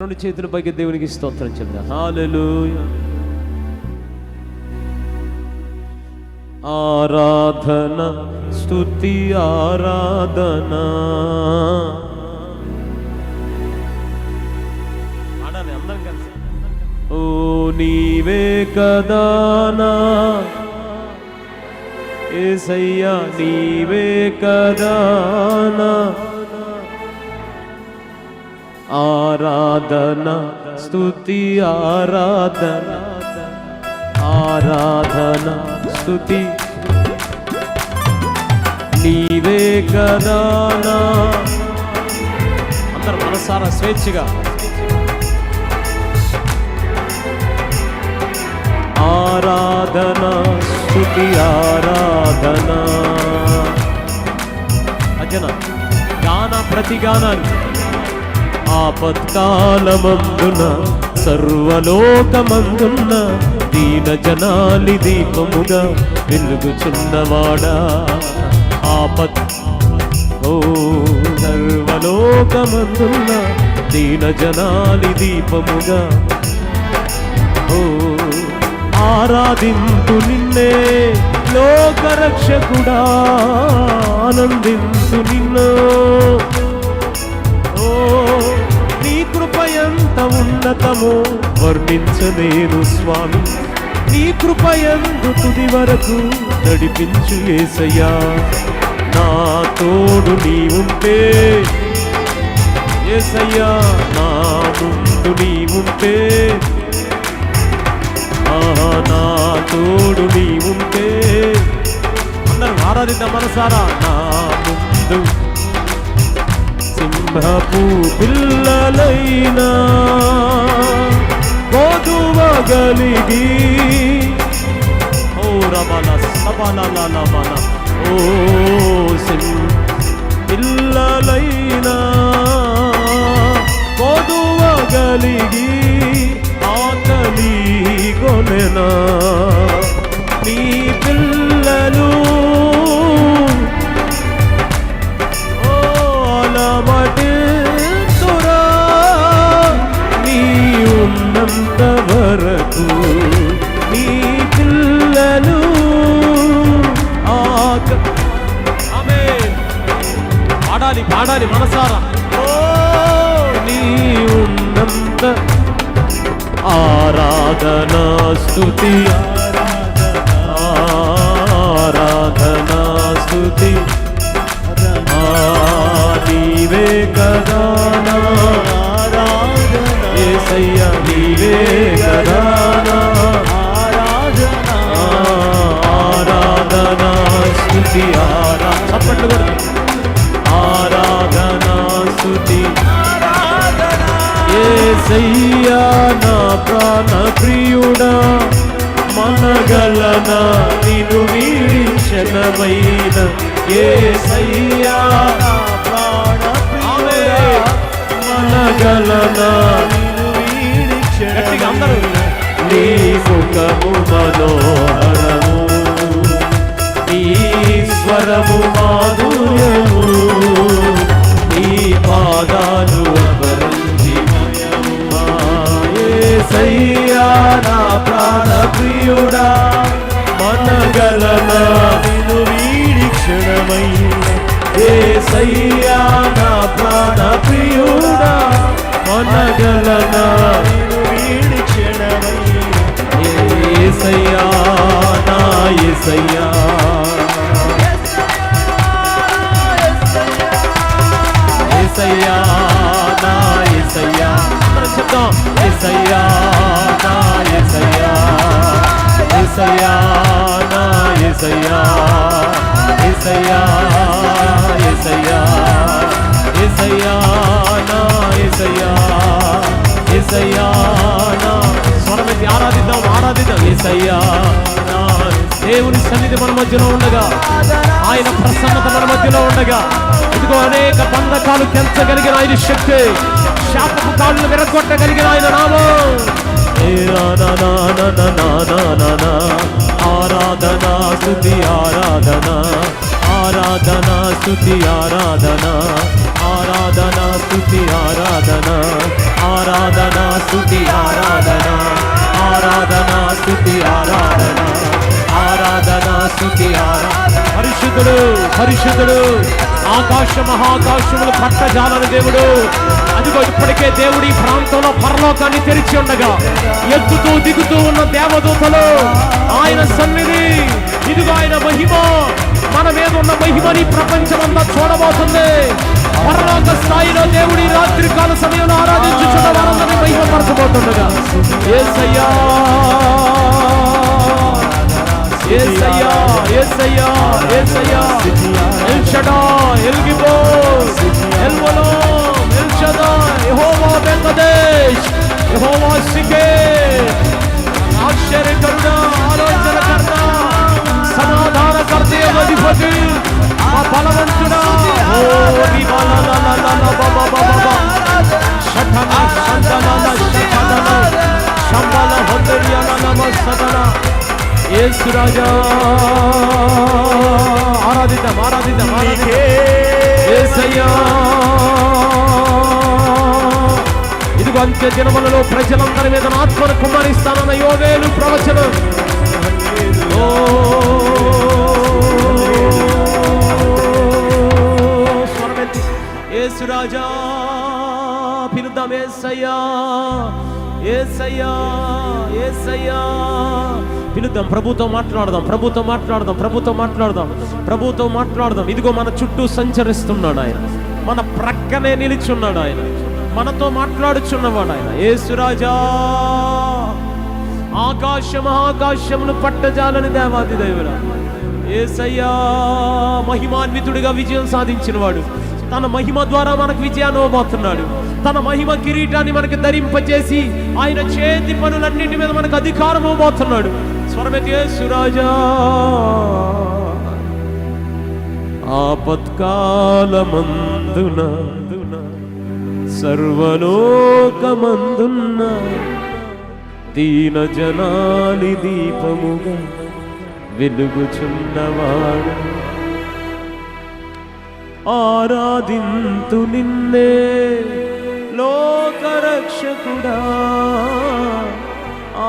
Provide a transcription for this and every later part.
రెండు చేతుల పైకి దేవునికి స్తోత్రం చెప్తాం. హల్లెలూయా. ఆరాధన స్తుతి ఆరాధన ఆడాలి అందరం కలిసి. ఓ నీవే కదానా యేసయ్యా, నీవే కదానా ఆరాధన స్తుతి ఆరాధన ఆరాధన స్తుతి నీవే కదానా. అందరు మనసారా స్వేచ్ఛగా ఆరాధన స్తుతి ఆరాధన. అజన గాన ప్రతి గానాన్ని ఆపత్కాలమందున సర్వలోకమందున్న దీన జనాలి దీపముగా వెలుగుచున్నవాడా. సర్వలోకమందున్న దీన జనాలి దీపముగా ఆరాధింతు నిన్నే లోకరక్షకుడా, ఆనందింతు నిన్ను. నీ కృప ఎంత ఉన్నతమో వర్ణించలేను స్వామి, నీ కృప ఎందు తుది వరకు నడిపించు యేసయ్యా. నా తోడు నీ ఉంటే యేసయ్యా, నా ముందు నీ ఉంటే, నా తోడు నీ ఉంటే. అందరూ ఆరాధిద్దాం మనసారా. నా ముందు సింహపు పిల్లలైనా వధువగలిగి, ఓ రమణ సబలలమన, ఓ పిల్లలైనా వధువగలిగి ఆకలి కొనెనా. నీ పిల్లలు అలమటింతురా, నీ ఉన్నంత వరకు నీ పిల్లలు పాడాలి పాడాలి మనసారా. ఓ నీ ఉన్నంత ఆరాధన స్తుతి ఆరాధన స్తుతి. నీవే కదానా యేసయ్యా, నీవే కదానా ఆరాధన స్తుతి చప్పట్లు కూడా ఆరాధన స్తుతి. యేసయ్యా నా ప్రాణ ప్రియుడా, మనగలనా నిన్ను వీడి క్షణమైన. యేసయ్యా నా ప్రాణ ప్రియుడా, మనగలనా నిన్ను వీడి క్షణమైన. నీ ముఖము మనోహరము, నీ స్వరము మాధుర్యము, నీ పాదాలు అపరంజిమయము. యేసయ్యా నా ప్రాణ ప్రియుడా, మనగలనా నిన్ను వీడి క్షణమైన. యేసయ్యా నా ప్రాణ ప్రియుడా, మనగలనా నిన్ను వీడి క్షణమైన. యేసయ్యా నా యేసయ్యా, యేసయ్యా నా యేసయ్యా. చెప్తాం యేసయ్యా నా యేసయ్యా, యేసయ్యా నా యేసయ్యా, యేసయ్యా యేసయ్యా, యేసయ్యా నా యేసయ్యా, యేసయ్యా నా. స్వరమెత్తి ఆరాధిద్దాం ఆరాధిద్దాం. యేసయ్యా నా. దేవుని సన్నిధి మన మధ్యలో ఉండగా, ఆయన ప్రసన్నత మన మధ్యలో ఉండగా, ఇదిగో అనేక బంధకాలు తెంచగలిగిన ఆయన శక్తి, శాపపు కాళ్ళు విరగొట్టగలిగిన ఆయన నామం. ఆరాధన స్తుతి ఆరాధన ఆరాధన స్తుతి ఆరాధన ఆరాధన స్తుతి ఆరాధన ఆరాధన స్తుతి ఆరాధన ఆరాధన స్తుతి ఆరాధన ఆరాధన స్తుతి ఆరాధన. పరిశుద్ధుడు పరిశుద్ధుడు ఆకాశ మహాకాశములు పట్టజాలని దేవుడు. అదిగో ఇప్పటికే దేవుడు ఈ ప్రాంతంలో పరలోకాన్ని తెరిచి ఉండగా ఎత్తుతూ దిగుతూ ఉన్న దేవదూతలు ఆయన సన్నిధి, ఇదిగో ఆయన మహిమ, మన మీద ఉన్న మహిమని ప్రపంచమంతా చూడబోతుంది. పరలోక స్థాయిలో దేవుడి రాత్రి కాల సమయంలో ఆరాధించుచున్న వారందరినీ మహిమపరచబోతుండగా యేసయ్యా యేసయ్యా యేసయ్యా యేసయ్యా El Shaddai El Gibbor El Olam El Shaddai యెహోవా బెకదేష్ యెహోవా సికేర్ ఆశ్చర్యకరుడా ఆలోచనకర్త సమాధానకర్త అధిపతి మా బలవంతుడా ఓ దివాలలలల బాబా బాబా షఠన షందన షఠన శంబల హందరియన నమస్తన యేసు రాజా. ఆరాధిద్దాం ఆరాధిద్దాం యేసయ్యా. ఇదిగో అంత్య దినములలో ప్రజలందరి మీద ఆత్మను కుమ్మరిస్తానన్న యోవేలు ప్రవచనం. స్వరమెత్తి యేసు రాజా పిలుద్దాం. యేసయ్యా యేసయ్యా యేసయ్యా పిలుద్దాం. ప్రభుతో మాట్లాడదాం ప్రభుతో మాట్లాడదాం ప్రభుతో మాట్లాడదాం ప్రభుతో మాట్లాడదాం. ఇదిగో మన చుట్టూ సంచరిస్తున్నాడు ఆయన, మన ప్రక్కనే నిలిచున్నాడు ఆయన, మనతో మాట్లాడుచున్నవాడు ఆయన. యేసురాజా ఆకాశ మహాకాశమును పట్టజాలని దేవాది దేవుడా యేసయ్యా. మహిమాన్వితుడిగా విజయం సాధించిన వాడు తన మహిమ ద్వారా మనకు విజయాన్ని ఇవ్వబోతున్నాడు. తన మహిమ కిరీటాన్ని మనకు ధరింపజేసి ఆయన చేతి పనులన్నింటి మీద మనకు అధికారం ఇవ్వబోతున్నాడు. స్వరమెత్తి యేసురాజా. ఆపత్కాలమందున సర్వలోకమందున్న దీన జనాలి దీపముగా వెలుగుచున్నవాడు. ఆరాధింతు నిన్నే లోకరక్షకుడా,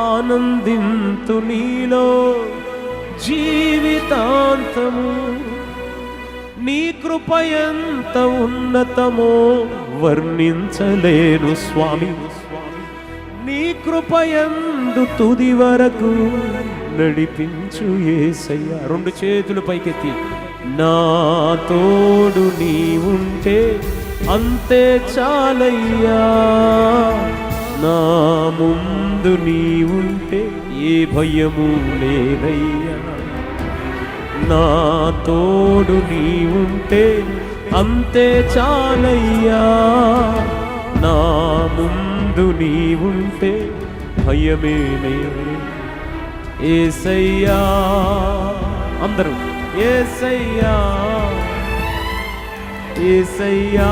ఆనందింతు నీలో జీవితాంతము. నీ కృప ఎంత ఉన్నతమో వర్ణించలేను స్వామి, నీ కృప యందు తుది వరకు నడిపించు యేసయ్యా. రెండు చేతులు పైకెత్తి నా తోడు నీ ఉంటే అంతే చాలయ్యా, నా ముందు నీ ఉంటే ఏ భయము లేదయ్యా. నా తోడు నీ ఉంటే అంతే చాలయ్యా, నా ముందు నీ ఉంటే భయమే లేదు. యేసయ్యా అందరూ యేసయ్యా యేసయ్యా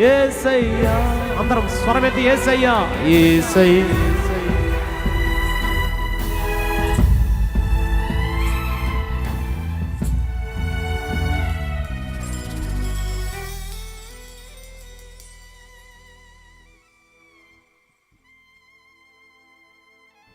యేసయ్యా అందరం స్వరమెత్తి యేసయ్యా యేసయ్యా